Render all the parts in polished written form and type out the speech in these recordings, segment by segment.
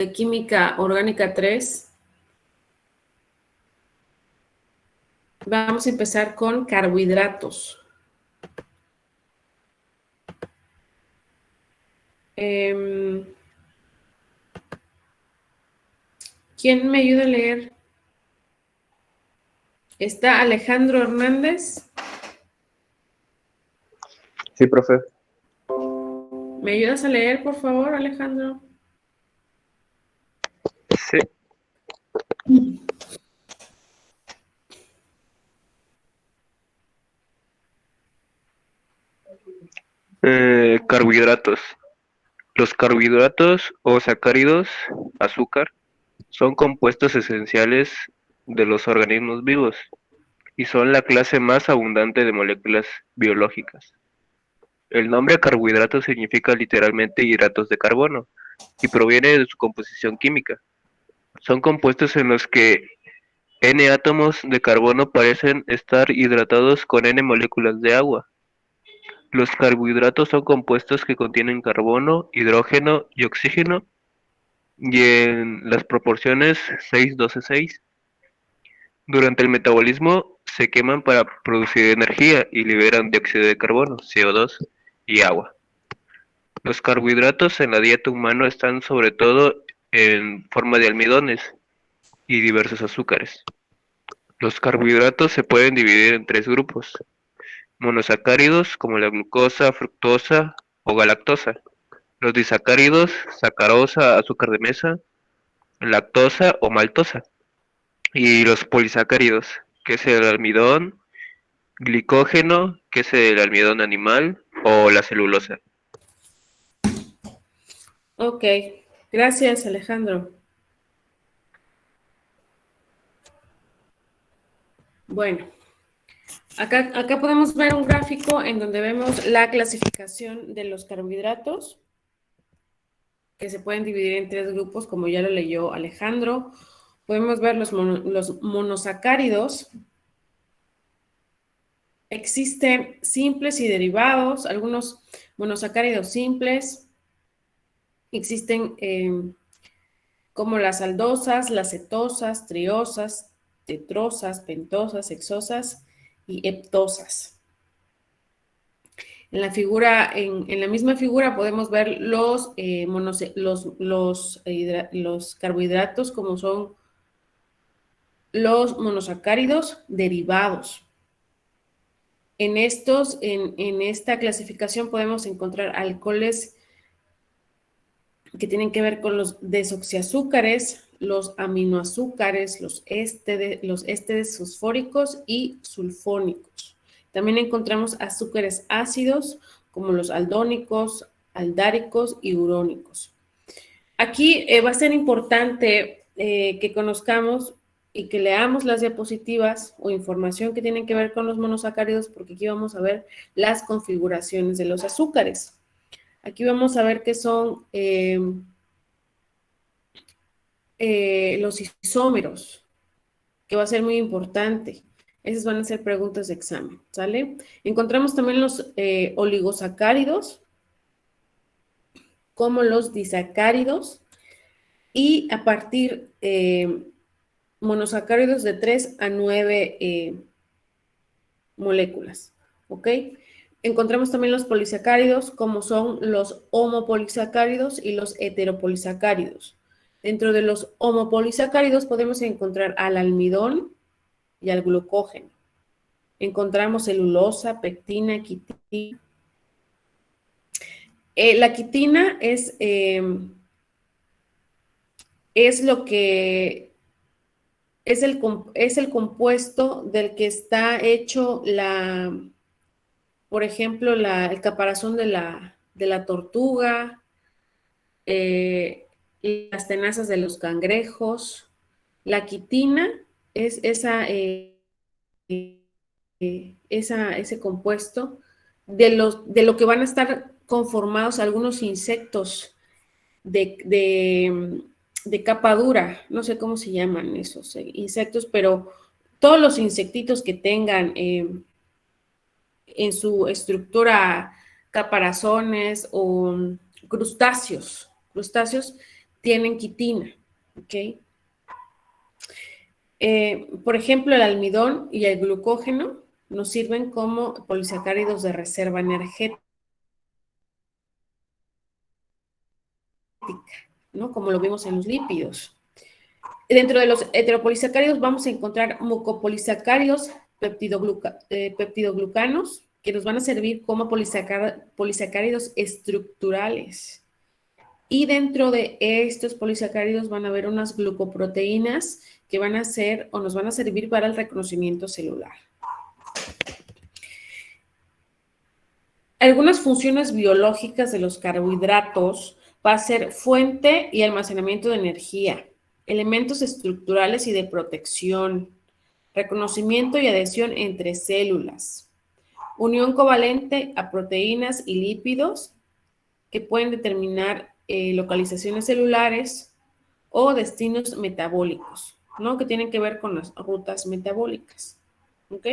de Química Orgánica 3. Vamos a empezar con carbohidratos. ¿Quién me ayuda a leer? ¿Está Alejandro Hernández? Sí, profe. ¿Me ayudas a leer, por favor, Alejandro? Sí. Carbohidratos. Los carbohidratos o sacáridos, azúcar, son compuestos esenciales de los organismos vivos y son la clase más abundante de moléculas biológicas. El nombre carbohidrato significa literalmente hidratos de carbono y proviene de su composición química. Son compuestos en los que N átomos de carbono parecen estar hidratados con N moléculas de agua. Los carbohidratos son compuestos que contienen carbono, hidrógeno y oxígeno y en las proporciones 6:12:6. Durante el metabolismo se queman para producir energía y liberan dióxido de carbono, CO2 y agua. Los carbohidratos en la dieta humana están sobre todo en forma de almidones y diversos azúcares. Los carbohidratos se pueden dividir en tres grupos: monosacáridos como la glucosa, fructosa o galactosa; los disacáridos, sacarosa, azúcar de mesa, lactosa o maltosa; y los polisacáridos, que es el almidón, glicógeno, que es el almidón animal, o la celulosa. Ok, gracias, Alejandro. Bueno, acá podemos ver un gráfico en donde vemos la clasificación de los carbohidratos, que se pueden dividir en tres grupos, como ya lo leyó Alejandro. Podemos ver los monosacáridos. Existen simples y derivados, algunos monosacáridos simples. Existen como las aldosas, las cetosas, triosas, tetrosas, pentosas, hexosas y heptosas. En la misma figura podemos ver los carbohidratos, como son los monosacáridos derivados. En esta clasificación podemos encontrar alcoholes que tienen que ver con los desoxiazúcares, los aminoazúcares, los ésteres fosfóricos y sulfónicos. También encontramos azúcares ácidos como los aldónicos, aldáricos y urónicos. Aquí va a ser importante que conozcamos y que leamos las diapositivas o información que tienen que ver con los monosacáridos, porque aquí vamos a ver las configuraciones de los azúcares. Aquí vamos a ver qué son los isómeros, que va a ser muy importante. Esas van a ser preguntas de examen, ¿sale? Encontramos también los oligosacáridos, como los disacáridos, y a partir monosacáridos de 3 a 9 moléculas, ¿ok? Encontramos también los polisacáridos, como son los homopolisacáridos y los heteropolisacáridos. Dentro de los homopolisacáridos podemos encontrar al almidón y al glucógeno. Encontramos celulosa, pectina, quitina. La quitina es lo que es el compuesto del que está hecho por ejemplo, el caparazón de la tortuga, las tenazas de los cangrejos. La quitina es ese compuesto de lo que van a estar conformados algunos insectos de capa dura, no sé cómo se llaman esos insectos, pero todos los insectitos que tengan en su estructura caparazones o crustáceos tienen quitina, ¿ok? Por ejemplo, el almidón y el glucógeno nos sirven como polisacáridos de reserva energética, ¿no? Como lo vimos en los lípidos. Dentro de los heteropolisacáridos vamos a encontrar mucopolisacáridos peptidoglucanos, que nos van a servir como polisacáridos estructurales. Y dentro de estos polisacáridos van a haber unas glucoproteínas que van a ser o nos van a servir para el reconocimiento celular. Algunas funciones biológicas de los carbohidratos va a ser fuente y almacenamiento de energía, elementos estructurales y de protección, reconocimiento y adhesión entre células, unión covalente a proteínas y lípidos que pueden determinar localizaciones celulares o destinos metabólicos, ¿no? Que tienen que ver con las rutas metabólicas, ¿ok?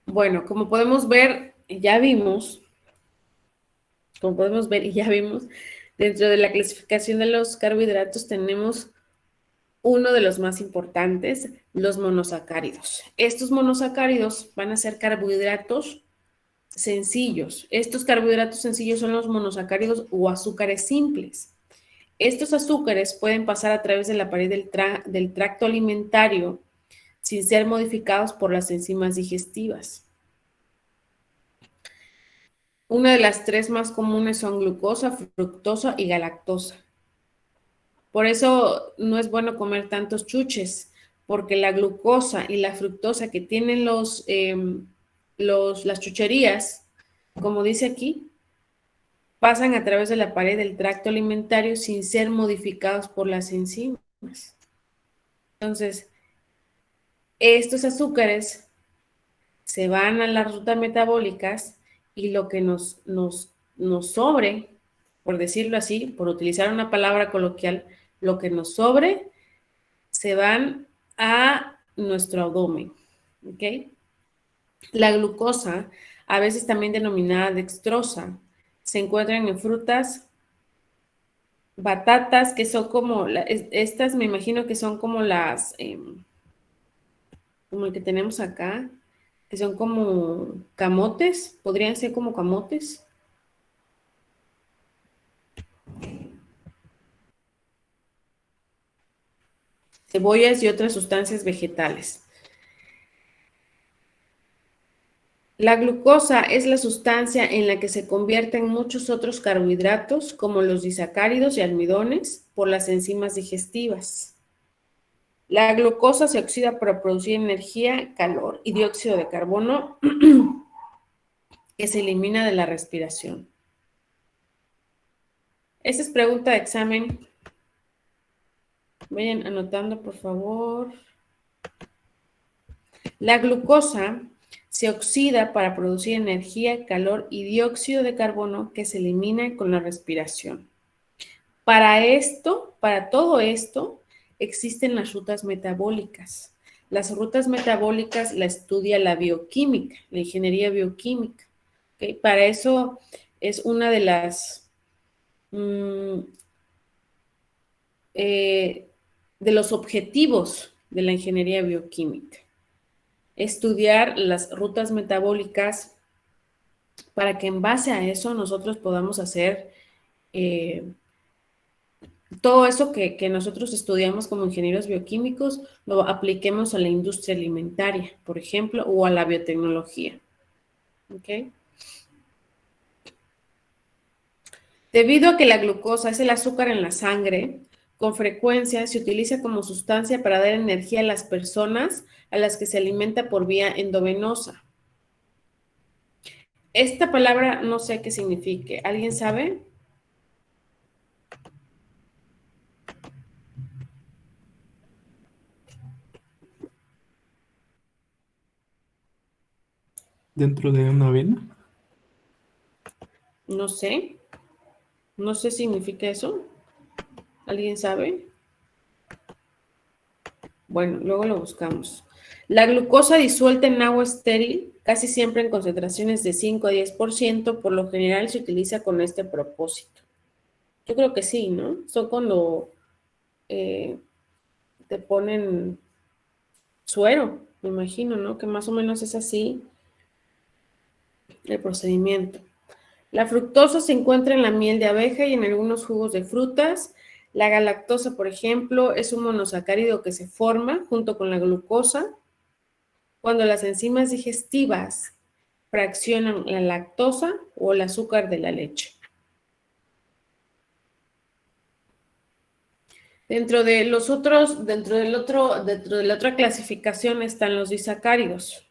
Bueno, como podemos ver, ya vimos, dentro de la clasificación de los carbohidratos tenemos uno de los más importantes, los monosacáridos. Estos monosacáridos van a ser carbohidratos sencillos. Estos carbohidratos sencillos son los monosacáridos o azúcares simples. Estos azúcares pueden pasar a través de la pared del tracto alimentario sin ser modificados por las enzimas digestivas. Una de las tres más comunes son glucosa, fructosa y galactosa. Por eso no es bueno comer tantos chuches, porque la glucosa y la fructosa que tienen las chucherías, como dice aquí, pasan a través de la pared del tracto alimentario sin ser modificados por las enzimas. Entonces, estos azúcares se van a las rutas metabólicas y lo que nos sobre, por decirlo así, por utilizar una palabra coloquial, lo que nos sobre se van a nuestro abdomen, ¿ok? La glucosa, a veces también denominada dextrosa, se encuentran en frutas, batatas, que son como, estas me imagino que son como como el que tenemos acá, que son como camotes, podrían ser como camotes. Cebollas y otras sustancias vegetales. La glucosa es la sustancia en la que se convierten muchos otros carbohidratos, como los disacáridos y almidones, por las enzimas digestivas. La glucosa se oxida para producir energía, calor y dióxido de carbono que se elimina de la respiración. Esta es pregunta de examen. Vayan anotando, por favor. La glucosa se oxida para producir energía, calor y dióxido de carbono que se elimina con la respiración. Para todo esto, existen las rutas metabólicas. Las rutas metabólicas la estudia la bioquímica, la ingeniería bioquímica. ¿Okay? Para eso es una de las de los objetivos de la ingeniería bioquímica. Estudiar las rutas metabólicas para que en base a eso nosotros podamos hacer todo eso que nosotros estudiamos como ingenieros bioquímicos, lo apliquemos a la industria alimentaria, por ejemplo, o a la biotecnología. ¿Ok? Debido a que la glucosa es el azúcar en la sangre, con frecuencia se utiliza como sustancia para dar energía a las personas a las que se alimenta por vía endovenosa. Esta palabra no sé qué signifique. ¿Alguien sabe? Dentro de una vena. No sé. No sé si significa eso. ¿Alguien sabe? Bueno, luego lo buscamos. La glucosa disuelta en agua estéril casi siempre en concentraciones de 5 a 10%, por lo general se utiliza con este propósito. Yo creo que sí, ¿no? Son cuando te ponen suero, me imagino, ¿no? Que más o menos es así el procedimiento. La fructosa se encuentra en la miel de abeja y en algunos jugos de frutas. La galactosa, por ejemplo, es un monosacárido que se forma junto con la glucosa cuando las enzimas digestivas fraccionan la lactosa o el azúcar de la leche. Dentro de la otra clasificación están los disacáridos.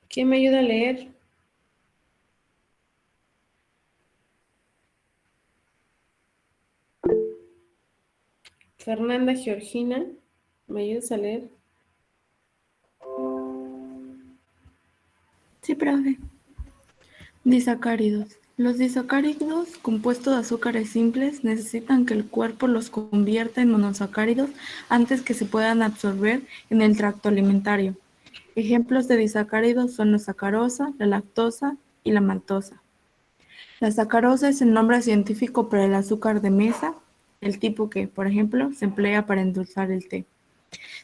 ¿Quién me ayuda a leer? Fernanda Georgina, ¿me ayudas a leer? Sí, profe. Disacáridos. Los disacáridos, compuestos de azúcares simples, necesitan que el cuerpo los convierta en monosacáridos antes que se puedan absorber en el tracto alimentario. Ejemplos de disacáridos son la sacarosa, la lactosa y la maltosa. La sacarosa es el nombre científico para el azúcar de mesa, el tipo que, por ejemplo, se emplea para endulzar el té.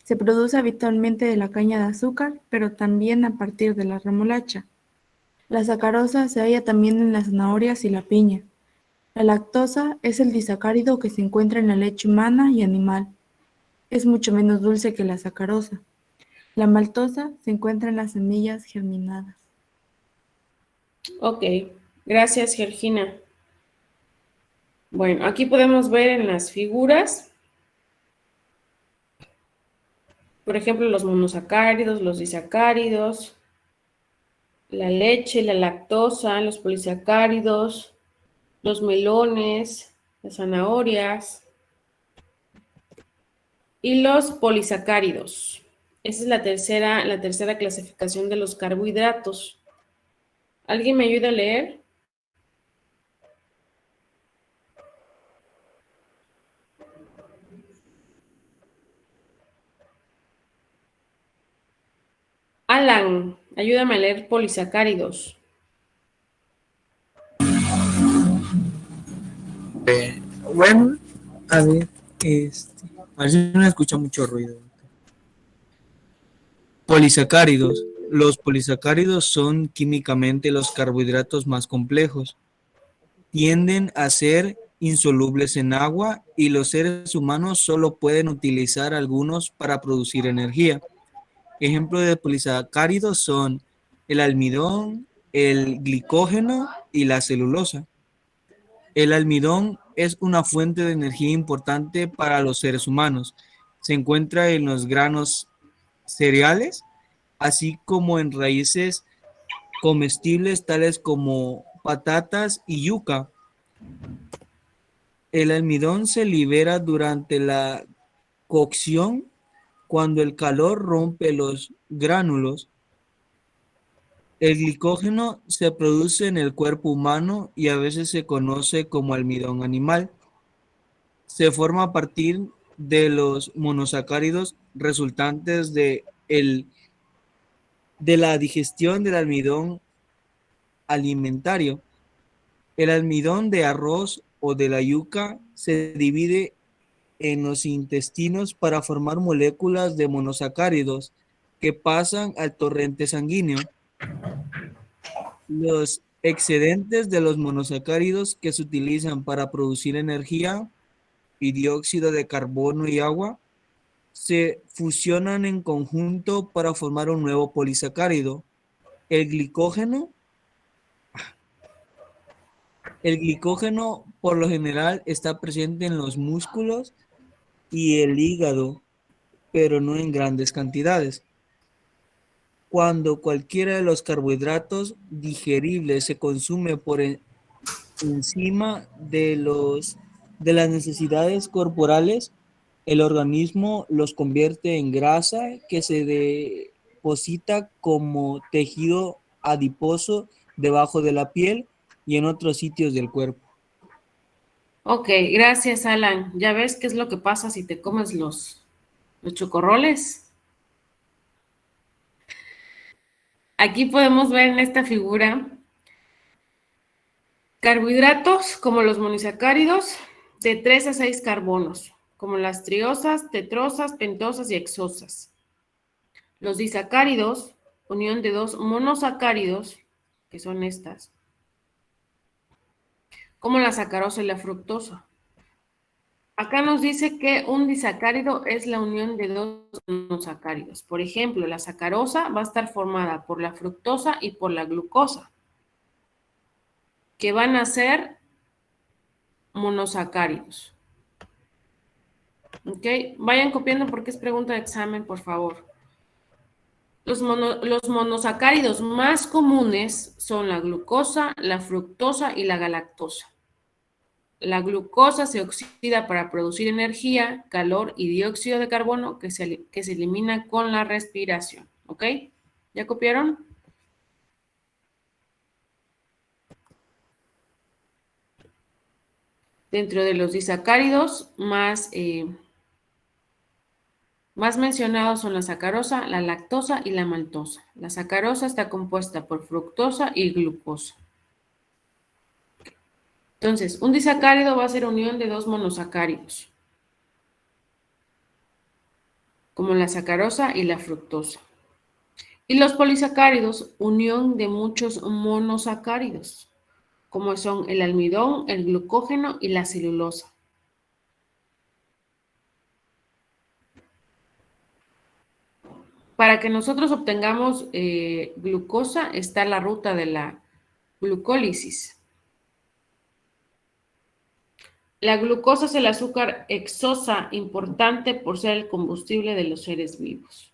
Se produce habitualmente de la caña de azúcar, pero también a partir de la remolacha. La sacarosa se halla también en las zanahorias y la piña. La lactosa es el disacárido que se encuentra en la leche humana y animal. Es mucho menos dulce que la sacarosa. La maltosa se encuentra en las semillas germinadas. Ok, gracias, Georgina. Bueno, aquí podemos ver en las figuras, por ejemplo, los monosacáridos, los disacáridos, la leche, la lactosa, los polisacáridos, los melones, las zanahorias y los polisacáridos. Esa es la tercera clasificación de los carbohidratos. ¿Alguien me ayuda a leer? Alan, ayúdame a leer polisacáridos. Bueno, a ver, a ver si no escucha mucho ruido. Polisacáridos. Los polisacáridos son químicamente los carbohidratos más complejos. Tienden a ser insolubles en agua y los seres humanos solo pueden utilizar algunos para producir energía. Ejemplos de polisacáridos son el almidón, el glicógeno y la celulosa. El almidón es una fuente de energía importante para los seres humanos. Se encuentra en los granos cereales, así como en raíces comestibles tales como patatas y yuca. El almidón se libera durante la cocción cuando el calor rompe los gránulos. El glicógeno se produce en el cuerpo humano y a veces se conoce como almidón animal. Se forma a partir de los monosacáridos resultantes de la digestión del almidón alimentario. El almidón de arroz o de la yuca se divide en los intestinos para formar moléculas de monosacáridos que pasan al torrente sanguíneo. Los excedentes de los monosacáridos que se utilizan para producir energía y dióxido de carbono y agua se fusionan en conjunto para formar un nuevo polisacárido. El glicógeno por lo general está presente en los músculos y el hígado, pero no en grandes cantidades. Cuando cualquiera de los carbohidratos digeribles se consume por encima de las necesidades corporales, el organismo los convierte en grasa que se deposita como tejido adiposo debajo de la piel y en otros sitios del cuerpo. Ok, gracias, Alan. ¿Ya ves qué es lo que pasa si te comes los chocorroles? Aquí podemos ver en esta figura carbohidratos como los monosacáridos de 3 a 6 carbonos, como las triosas, tetrosas, pentosas y hexosas. Los disacáridos, unión de 2 monosacáridos, que son estas, como la sacarosa y la fructosa. Acá nos dice que un disacárido es la unión de 2 monosacáridos. Por ejemplo, la sacarosa va a estar formada por la fructosa y por la glucosa, que van a ser monosacáridos. ¿Ok? Vayan copiando porque es pregunta de examen, por favor. Los monosacáridos más comunes son la glucosa, la fructosa y la galactosa. La glucosa se oxida para producir energía, calor y dióxido de carbono que se elimina con la respiración. ¿Ok? ¿Ya copiaron? Dentro de los disacáridos más mencionados son la sacarosa, la lactosa y la maltosa. La sacarosa está compuesta por fructosa y glucosa. Entonces, un disacárido va a ser unión de 2 monosacáridos, como la sacarosa y la fructosa. Y los polisacáridos, unión de muchos monosacáridos, como son el almidón, el glucógeno y la celulosa. Para que nosotros obtengamos glucosa está la ruta de la glucólisis. La glucosa es el azúcar hexosa importante por ser el combustible de los seres vivos.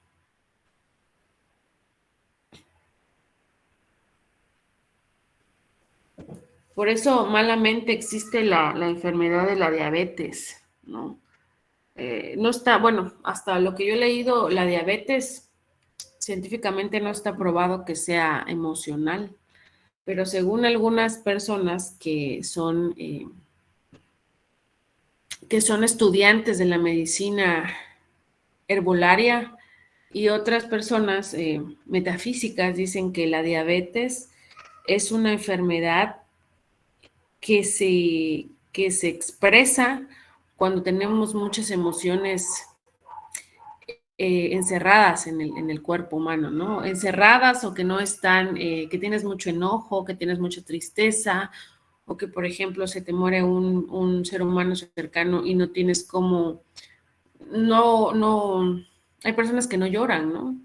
Por eso malamente existe la enfermedad de la diabetes, ¿no? No está, bueno, hasta lo que yo he leído, la diabetes científicamente no está probado que sea emocional, pero según algunas personas que son estudiantes de la medicina herbolaria y otras personas metafísicas dicen que la diabetes es una enfermedad que se expresa cuando tenemos muchas emociones encerradas en el cuerpo humano, ¿no? Encerradas o que no están, que tienes mucho enojo, que tienes mucha tristeza, o que, por ejemplo, se te muere un ser humano cercano y no tienes cómo, no, hay personas que no lloran, ¿no?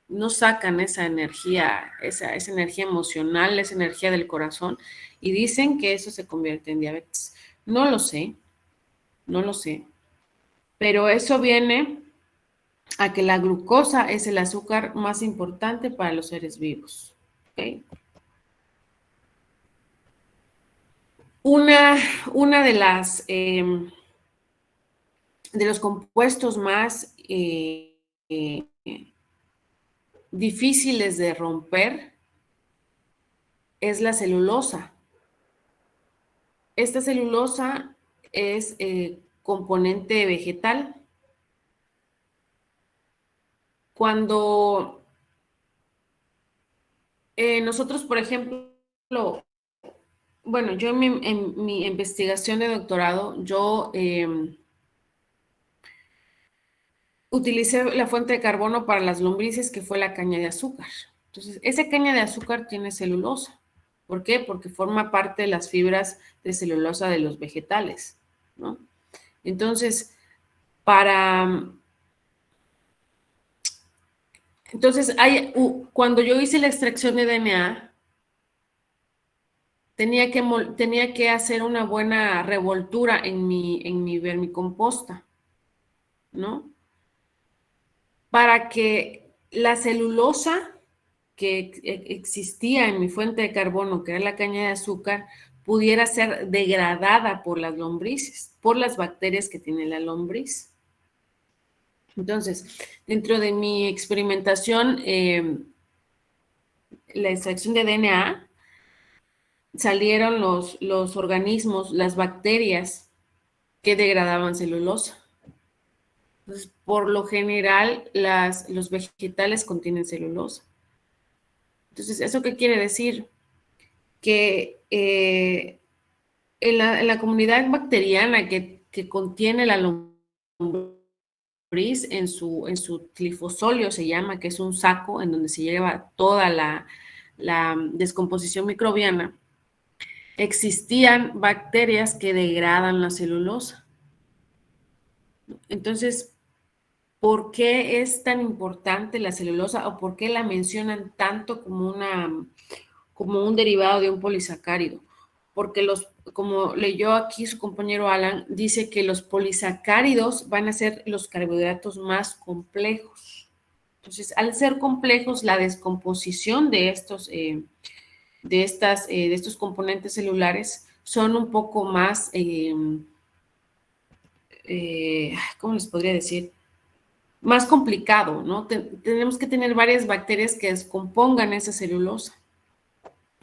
No sacan esa energía, esa energía emocional, esa energía del corazón, y dicen que eso se convierte en diabetes. No lo sé, no lo sé, pero eso viene a que la glucosa es el azúcar más importante para los seres vivos. ¿Okay? Una de las de los compuestos más difíciles de romper es la celulosa. Esta celulosa es componente vegetal. Cuando nosotros, por ejemplo, bueno, yo en mi investigación de doctorado, yo utilicé la fuente de carbono para las lombrices, que fue la caña de azúcar. Entonces, esa caña de azúcar tiene celulosa. ¿Por qué? Porque forma parte de las fibras de celulosa de los vegetales, ¿no? Entonces, cuando yo hice la extracción de DNA, tenía que hacer una buena revoltura en mi vermicomposta, ¿no? Para que la celulosa que existía en mi fuente de carbono, que era la caña de azúcar, pudiera ser degradada por las lombrices, por las bacterias que tiene la lombriz. Entonces, dentro de mi experimentación, la extracción de DNA, salieron los organismos, las bacterias que degradaban celulosa. Entonces, por lo general, los vegetales contienen celulosa. Entonces, ¿eso qué quiere decir? Que en la comunidad bacteriana que contiene la lombriz en su clifosolio, se llama, que es un saco en donde se lleva toda la descomposición microbiana, existían bacterias que degradan la celulosa. Entonces, ¿por qué es tan importante la celulosa o por qué la mencionan tanto como un derivado de un polisacárido? Porque como leyó aquí su compañero Alan, dice que los polisacáridos van a ser los carbohidratos más complejos. Entonces, al ser complejos, la descomposición de estos componentes celulares son un poco más, ¿cómo les podría decir? Más complicado, ¿no? Tenemos que tener varias bacterias que descompongan esa celulosa.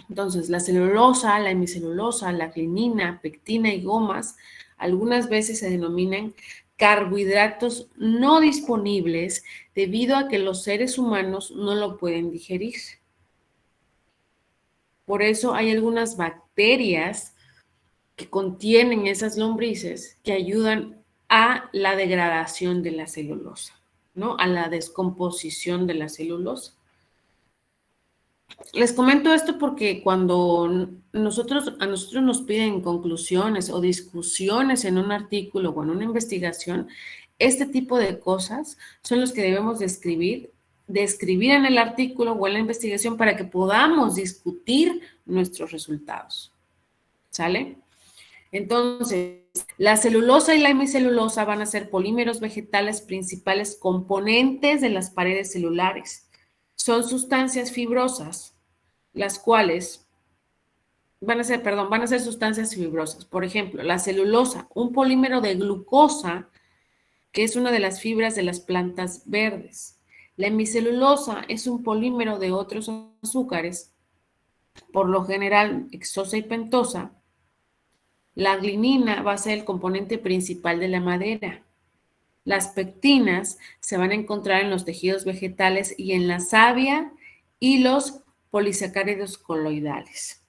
Entonces, la celulosa, la hemicelulosa, la clinina, pectina y gomas, algunas veces se denominan carbohidratos no disponibles debido a que los seres humanos no lo pueden digerir. Por eso hay algunas bacterias que contienen esas lombrices que ayudan a la degradación de la celulosa, ¿no? A la descomposición de la celulosa. Les comento esto porque cuando a nosotros nos piden conclusiones o discusiones en un artículo o en una investigación, este tipo de cosas son los que debemos describir en el artículo o en la investigación para que podamos discutir nuestros resultados. ¿Sale? Entonces, la celulosa y la hemicelulosa van a ser polímeros vegetales principales componentes de las paredes celulares. Son sustancias fibrosas, las cuales van a ser sustancias fibrosas. Por ejemplo, la celulosa, un polímero de glucosa, que es una de las fibras de las plantas verdes. La hemicelulosa es un polímero de otros azúcares, por lo general hexosa y pentosa. La glinina va a ser el componente principal de la madera. Las pectinas se van a encontrar en los tejidos vegetales y en la savia y los polisacáridos coloidales.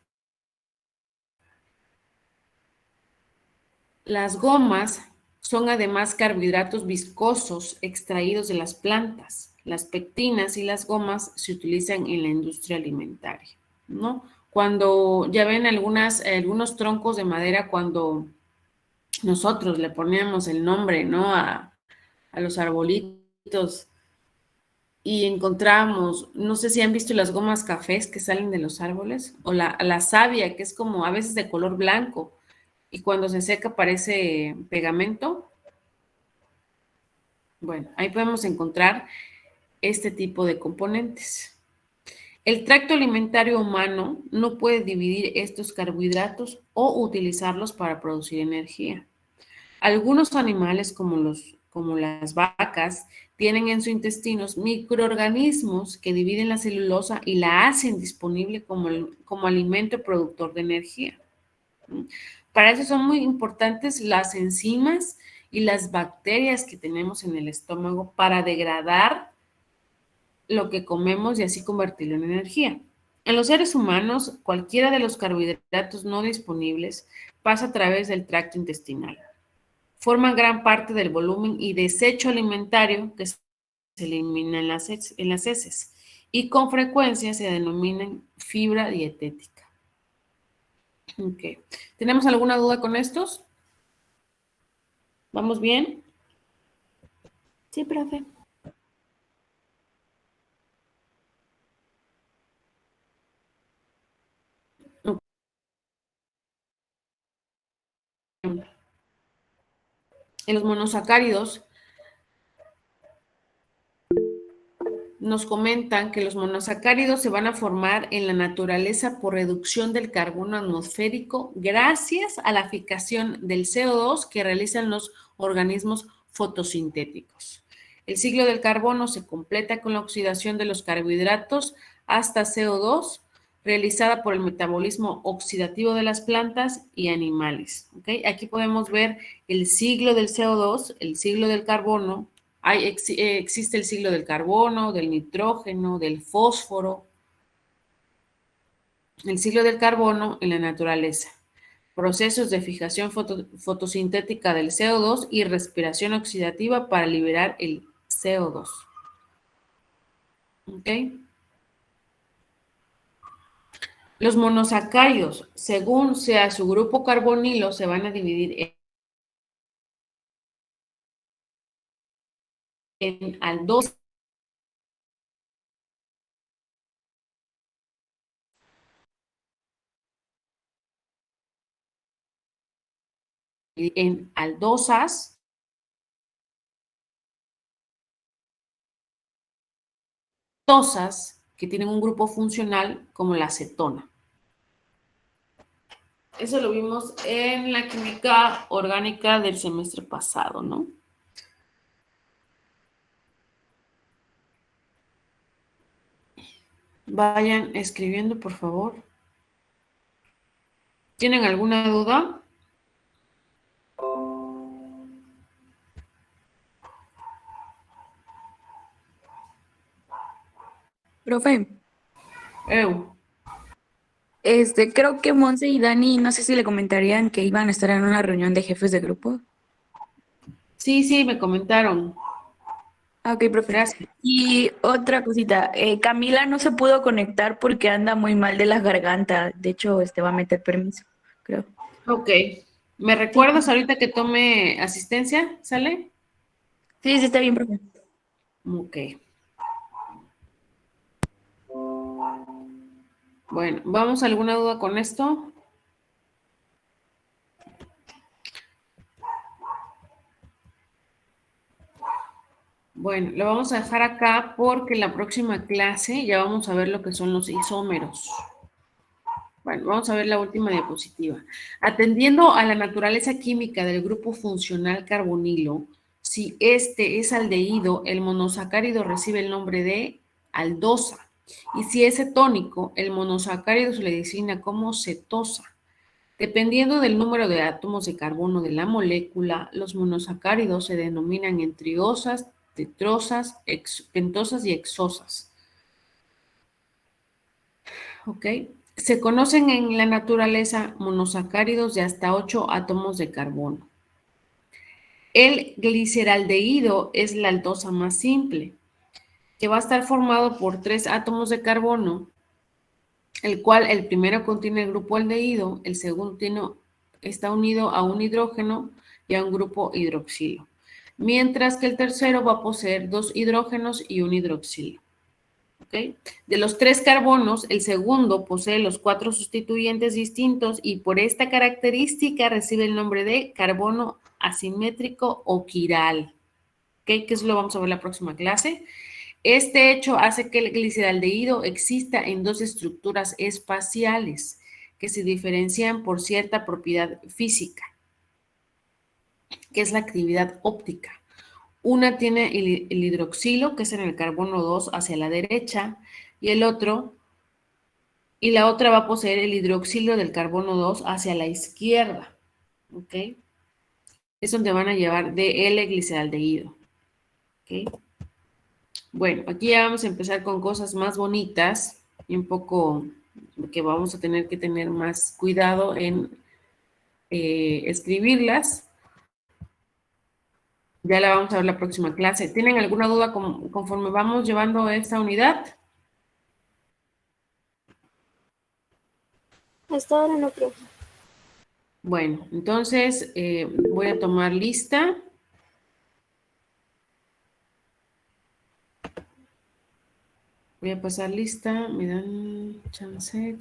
Las gomas son además carbohidratos viscosos extraídos de las plantas. Las pectinas y las gomas se utilizan en la industria alimentaria, ¿no? Cuando ya ven algunos troncos de madera, cuando nosotros le poníamos el nombre, ¿no? A los arbolitos y encontramos, no sé si han visto las gomas cafés que salen de los árboles o la savia, que es como a veces de color blanco y cuando se seca parece pegamento. Bueno, ahí podemos encontrar este tipo de componentes. El tracto alimentario humano no puede dividir estos carbohidratos o utilizarlos para producir energía. Algunos animales, como las vacas, tienen en sus intestinos microorganismos que dividen la celulosa y la hacen disponible como alimento productor de energía. Para eso son muy importantes las enzimas y las bacterias que tenemos en el estómago para degradar lo que comemos y así convertirlo en energía. En los seres humanos, cualquiera de los carbohidratos no disponibles pasa a través del tracto intestinal. Forman gran parte del volumen y desecho alimentario que se elimina en las heces y con frecuencia se denominan fibra dietética. Ok. ¿Tenemos alguna duda con estos? ¿Vamos bien? Sí, profe. En los monosacáridos nos comentan que los monosacáridos se van a formar en la naturaleza por reducción del carbono atmosférico gracias a la fijación del CO2 que realizan los organismos fotosintéticos. El ciclo del carbono se completa con la oxidación de los carbohidratos hasta CO2 realizada por el metabolismo oxidativo de las plantas y animales. ¿Okay? Aquí podemos ver el ciclo del CO2, el ciclo del carbono. Existe el ciclo del carbono, del nitrógeno, del fósforo, el ciclo del carbono en la naturaleza, procesos de fijación fotosintética del CO2 y respiración oxidativa para liberar el CO2. ¿Ok? Los monosacáridos, según sea su grupo carbonilo, se van a dividir en aldosas, tosas que tienen un grupo funcional como la acetona. Eso lo vimos en la química orgánica del semestre pasado, ¿no? Vayan escribiendo, por favor. ¿Tienen alguna duda? Profe, Eu. creo que Monse y Dani, no sé si le comentarían que iban a estar en una reunión de jefes de grupo. Sí, me comentaron. Ah, ok, profe. Gracias. Y otra cosita, Camila no se pudo conectar porque anda muy mal de la garganta. De hecho, va a meter permiso, creo. Ok. ¿Me recuerdas ahorita que tome asistencia? ¿Sale? Sí, está bien, profe. Ok. Bueno, ¿vamos a alguna duda con esto? Bueno, lo vamos a dejar acá porque en la próxima clase ya vamos a ver lo que son los isómeros. Bueno, vamos a ver la última diapositiva. Atendiendo a la naturaleza química del grupo funcional carbonilo, si este es aldehído, el monosacárido recibe el nombre de aldosa. Y si es cetónico, el monosacárido se le designa como cetosa. Dependiendo del número de átomos de carbono de la molécula, los monosacáridos se denominan en triosas, tetrosas, pentosas y hexosas. ¿Ok? Se conocen en la naturaleza monosacáridos de hasta 8 átomos de carbono. El gliceraldehído es la aldosa más simple, que va a estar formado por 3 átomos de carbono, el cual el primero contiene el grupo aldehído, el segundo está unido a un hidrógeno y a un grupo hidroxilo, mientras que el tercero va a poseer 2 hidrógenos y un hidroxilo. ¿Okay? De los 3 carbonos, el segundo posee los 4 sustituyentes distintos y por esta característica recibe el nombre de carbono asimétrico o quiral. ¿Okay? Que eso lo vamos a ver en la próxima clase. Este hecho hace que el gliceraldehído exista en 2 estructuras espaciales que se diferencian por cierta propiedad física, que es la actividad óptica. Una tiene el hidroxilo, que es en el carbono 2 hacia la derecha, y la otra va a poseer el hidroxilo del carbono 2 hacia la izquierda. ¿Ok? Es donde van a llevar de L-gliceraldehído. ¿Ok? Bueno, aquí ya vamos a empezar con cosas más bonitas y un poco que vamos a tener que tener más cuidado en escribirlas. Ya la vamos a ver la próxima clase. ¿Tienen alguna duda conforme vamos llevando esta unidad? Hasta ahora no, profe. Bueno, entonces voy a tomar lista. Voy a pasar lista. Me dan chance.